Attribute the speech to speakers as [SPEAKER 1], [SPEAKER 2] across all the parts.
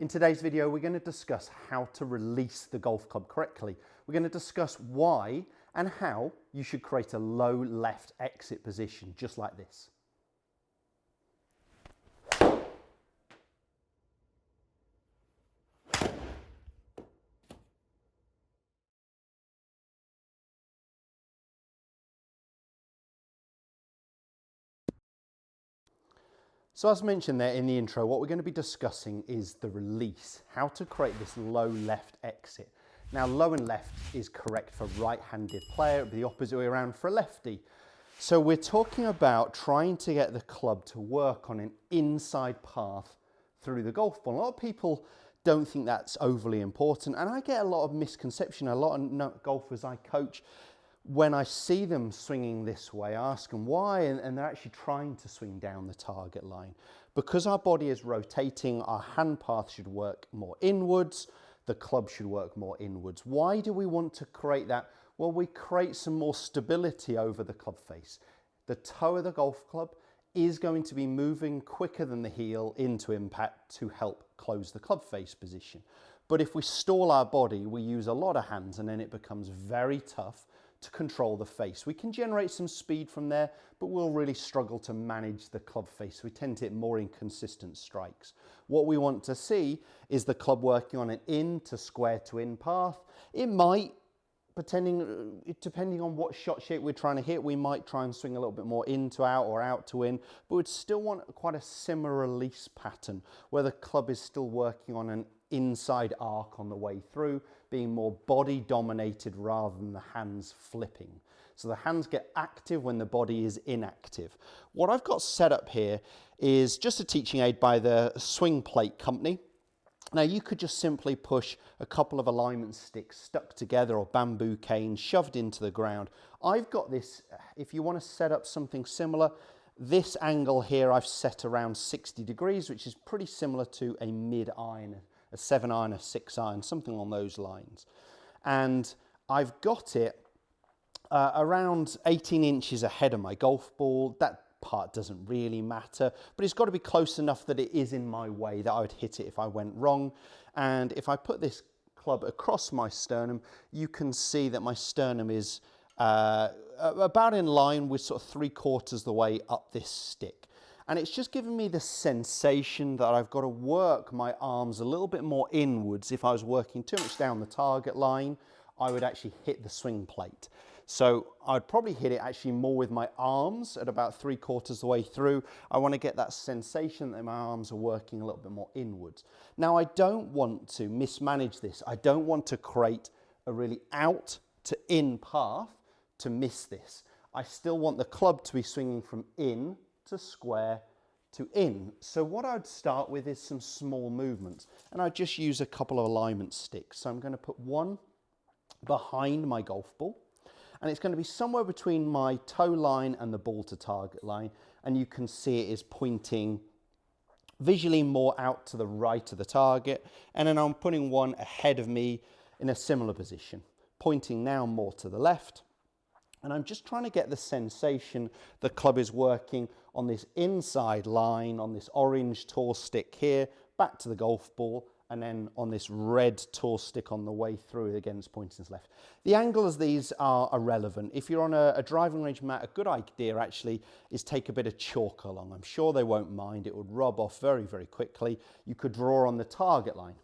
[SPEAKER 1] In today's video, we're going to discuss how to release the golf club correctly. We're going to discuss why and how you should create a low left exit position, just like this. So as mentioned there in the intro, what we're going to be discussing is the release, how to create this low left exit. Now, low and left is correct for right-handed player, the opposite way around for a lefty. So we're talking about trying to get the club to work on an inside path through the golf ball. A lot of people don't think that's overly important, and I get a lot of misconception. A lot of golfers I coach, when I see them swinging this way, I ask them why, and they're actually trying to swing down the target line. Because our body is rotating, our hand path should work more inwards, the club should work more inwards. Why do we want to create that? Well, we create some more stability over the club face. The toe of the golf club is going to be moving quicker than the heel into impact to help close the club face position. But if we stall our body, we use a lot of hands, and then it becomes very tough to control the face. We can generate some speed from there, but we'll really struggle to manage the club face. We tend to hit more inconsistent strikes. What we want to see is the club working on an in to square to in path. It might, depending on what shot shape we're trying to hit, we might try and swing a little bit more in to out or out to in, but we'd still want quite a similar release pattern where the club is still working on an inside arc on the way through, being more body dominated rather than the hands flipping. So the hands get active when the body is inactive. What I've got set up here is just a teaching aid by the Swing Plate company. Now you could just simply push a couple of alignment sticks stuck together or bamboo canes shoved into the ground. I've got this, if you want to set up something similar, this angle here I've set around 60 degrees, which is pretty similar to a mid-iron, a 7-iron, a 6-iron, something along those lines. And I've got it around 18 inches ahead of my golf ball. That part doesn't really matter, but it's got to be close enough that it is in my way, that I would hit it if I went wrong. And if I put this club across my sternum, you can see that my sternum is about in line with sort of 3/4 the way up this stick. And it's just giving me the sensation that I've got to work my arms a little bit more inwards. If I was working too much down the target line, I would actually hit the swing plate. So I'd probably hit it actually more with my arms at about 3/4 the way through. I want to get that sensation that my arms are working a little bit more inwards. Now, I don't want to mismanage this. I don't want to create a really out to in path to miss this. I still want the club to be swinging from in to square to in. So what I'd start with is some small movements, and I'd just use a couple of alignment sticks. So I'm going to put one behind my golf ball, and it's going to be somewhere between my toe line and the ball to target line, and you can see it is pointing visually more out to the right of the target, and then I'm putting one ahead of me in a similar position, pointing now more to the left. And I'm just trying to get the sensation the club is working on this inside line, on this orange tour stick here, back to the golf ball, and then on this red tour stick on the way through, again, it's pointing to the left. The angles of these are irrelevant. If you're on a driving range mat, a good idea actually is take a bit of chalk along. I'm sure they won't mind. It would rub off very, very quickly. You could draw on the target line.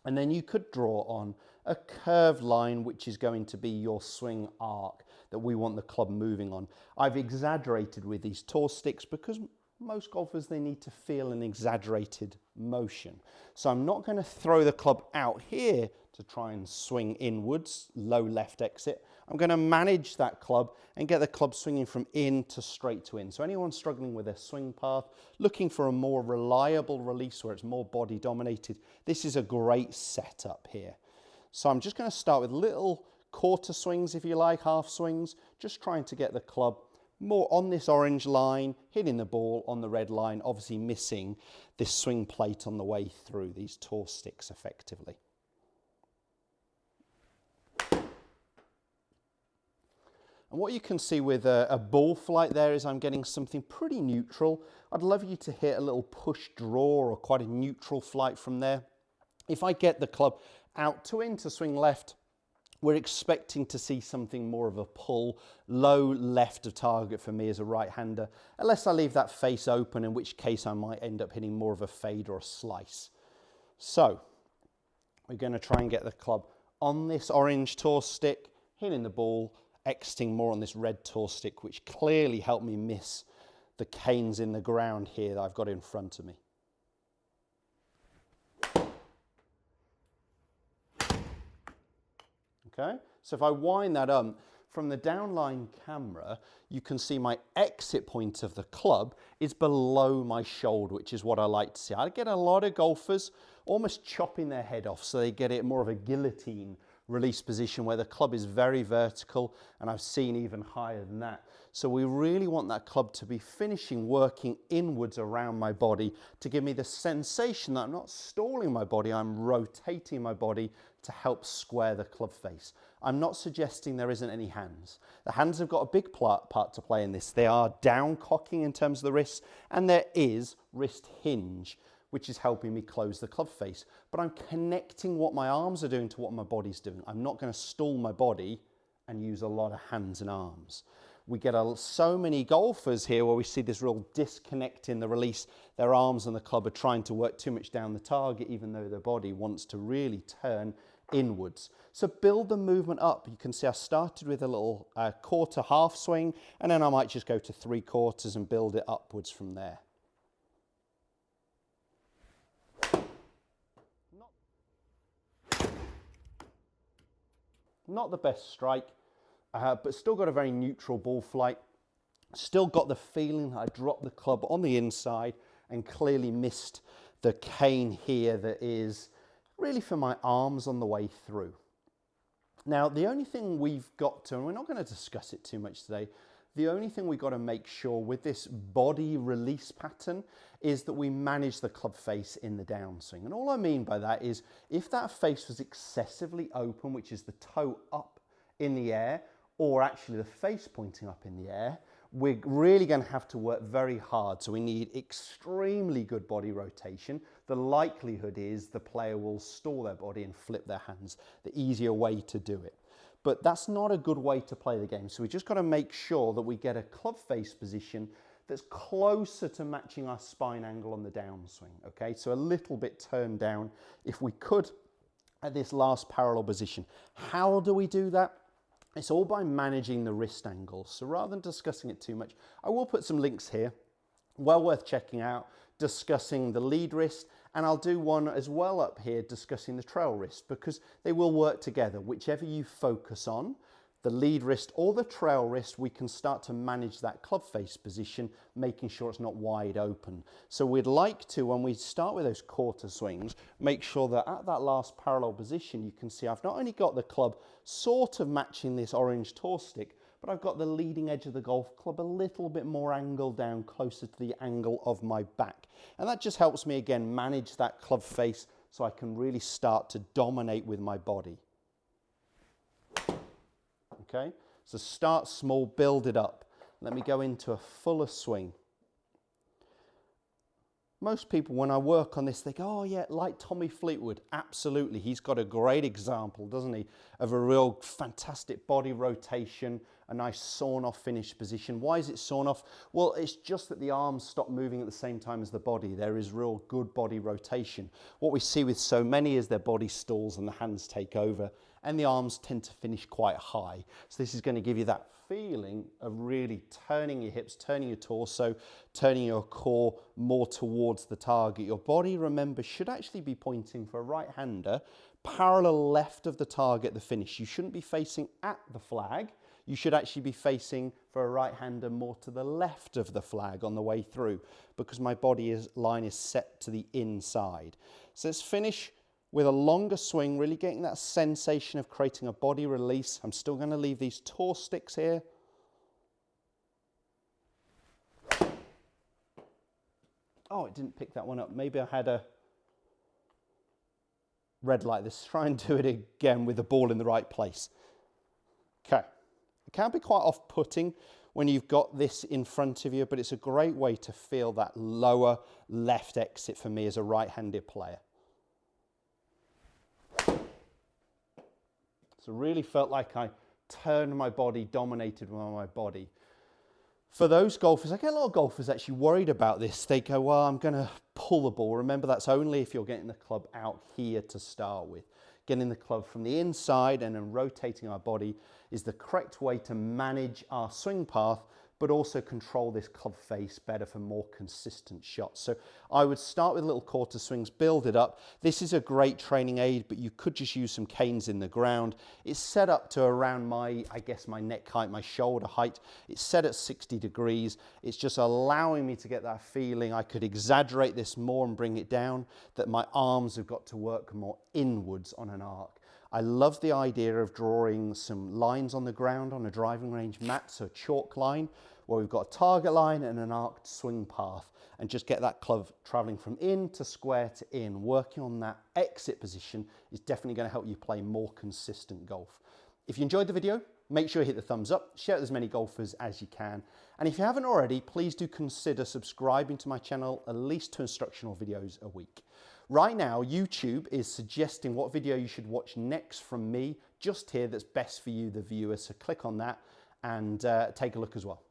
[SPEAKER 1] And then you could draw on a curved line, which is going to be your swing arc that we want the club moving on. I've exaggerated with these tour sticks because most golfers, they need to feel an exaggerated motion. So I'm not going to throw the club out here to try and swing inwards, low left exit. I'm going to manage that club and get the club swinging from in to straight to in. So anyone struggling with their swing path, looking for a more reliable release where it's more body dominated, this is a great setup here. So I'm just going to start with little quarter swings, if you like, half swings, just trying to get the club more on this orange line, hitting the ball on the red line, obviously missing this swing plate on the way through, these tour sticks effectively. And what you can see with a ball flight there is I'm getting something pretty neutral. I'd love you to hit a little push draw or quite a neutral flight from there. If I get the club out to in to swing left, we're expecting to see something more of a pull, low left of target for me as a right-hander, unless I leave that face open, in which case I might end up hitting more of a fade or a slice. So we're going to try and get the club on this orange tour stick, hitting the ball, exiting more on this red tour stick, which clearly helped me miss the canes in the ground here that I've got in front of me. Okay, so if I wind that up, from the downline camera, you can see my exit point of the club is below my shoulder, which is what I like to see. I get a lot of golfers almost chopping their head off, so they get it more of a guillotine release position where the club is very vertical, and I've seen even higher than that. So we really want that club to be finishing working inwards around my body to give me the sensation that I'm not stalling my body, I'm rotating my body to help square the club face. I'm not suggesting there isn't any hands. The hands have got a big part to play in this. They are down cocking in terms of the wrists, and there is wrist hinge, which is helping me close the club face. But I'm connecting what my arms are doing to what my body's doing. I'm not going to stall my body and use a lot of hands and arms. We get so many golfers here where we see this real disconnect in the release. Their arms and the club are trying to work too much down the target, even though their body wants to really turn inwards. So build the movement up. You can see I started with a little quarter half swing, and then I might just go to 3/4 and build it upwards from there. Not the best strike, but still got a very neutral ball flight. Still got the feeling that I dropped the club on the inside and clearly missed the cane here that is really for my arms on the way through. Now, the only thing we've got to, and we're not going to discuss it too much today, the only thing we've got to make sure with this body release pattern is that we manage the club face in the downswing. And all I mean by that is if that face was excessively open, which is the toe up in the air, or actually the face pointing up in the air, we're really going to have to work very hard. So we need extremely good body rotation. The likelihood is the player will stall their body and flip their hands, the easier way to do it. But that's not a good way to play the game. So we just got to make sure that we get a club face position that's closer to matching our spine angle on the downswing. Okay, so a little bit turned down if we could at this last parallel position. How do we do that? It's all by managing the wrist angle. So rather than discussing it too much, I will put some links here, well worth checking out, discussing the lead wrist, and I'll do one as well up here discussing the trail wrist, because they will work together. Whichever you focus on, the lead wrist or the trail wrist, we can start to manage that club face position, making sure it's not wide open. So we'd like to, when we start with those quarter swings, make sure that at that last parallel position, you can see I've not only got the club sort of matching this orange tour stick, but I've got the leading edge of the golf club a little bit more angled down closer to the angle of my back. And that just helps me again manage that club face so I can really start to dominate with my body. Okay, so start small, build it up. Let me go into a fuller swing. Most people, when I work on this, they go, oh yeah, like Tommy Fleetwood. Absolutely, he's got a great example, doesn't he, of a real fantastic body rotation, a nice sawn off finish position. Why is it sawn off? Well, it's just that the arms stop moving at the same time as the body. There is real good body rotation. What we see with so many is their body stalls and the hands take over, and the arms tend to finish quite high. So this is going to give you that feeling of really turning your hips, turning your torso, turning your core more towards the target. Your body, remember, should actually be pointing for a right-hander parallel left of the target, the finish. You shouldn't be facing at the flag. You should actually be facing for a right-hander more to the left of the flag on the way through, because my line is set to the inside. So let's finish with a longer swing, really getting that sensation of creating a body release. I'm still going to leave these tour sticks here. Oh, it didn't pick that one up. Maybe I had a red light. Let's try and do it again with the ball in the right place. Okay, It can be quite off-putting when you've got this in front of you, but it's a great way to feel that lower left exit for me as a right-handed player. So really felt like I turned my body, dominated my body. For those golfers, I get a lot of golfers actually worried about this. They go, well, I'm going to pull the ball. Remember, that's only if you're getting the club out here to start with. Getting the club from the inside and then rotating our body is the correct way to manage our swing path, but also control this club face better for more consistent shots. So I would start with little quarter swings, build it up. This is a great training aid, but you could just use some canes in the ground. It's set up to around my neck height, my shoulder height. It's set at 60 degrees. It's just allowing me to get that feeling. I could exaggerate this more and bring it down, that my arms have got to work more inwards on an arc. I love the idea of drawing some lines on the ground on a driving range mat, so a chalk line, where we've got a target line and an arced swing path, and just get that club traveling from in to square to in. Working on that exit position is definitely going to help you play more consistent golf. If you enjoyed the video, make sure you hit the thumbs up, share it with as many golfers as you can. And if you haven't already, please do consider subscribing to my channel, at least 2 instructional videos a week. Right now, YouTube is suggesting what video you should watch next from me, just here, that's best for you, the viewer. So click on that and take a look as well.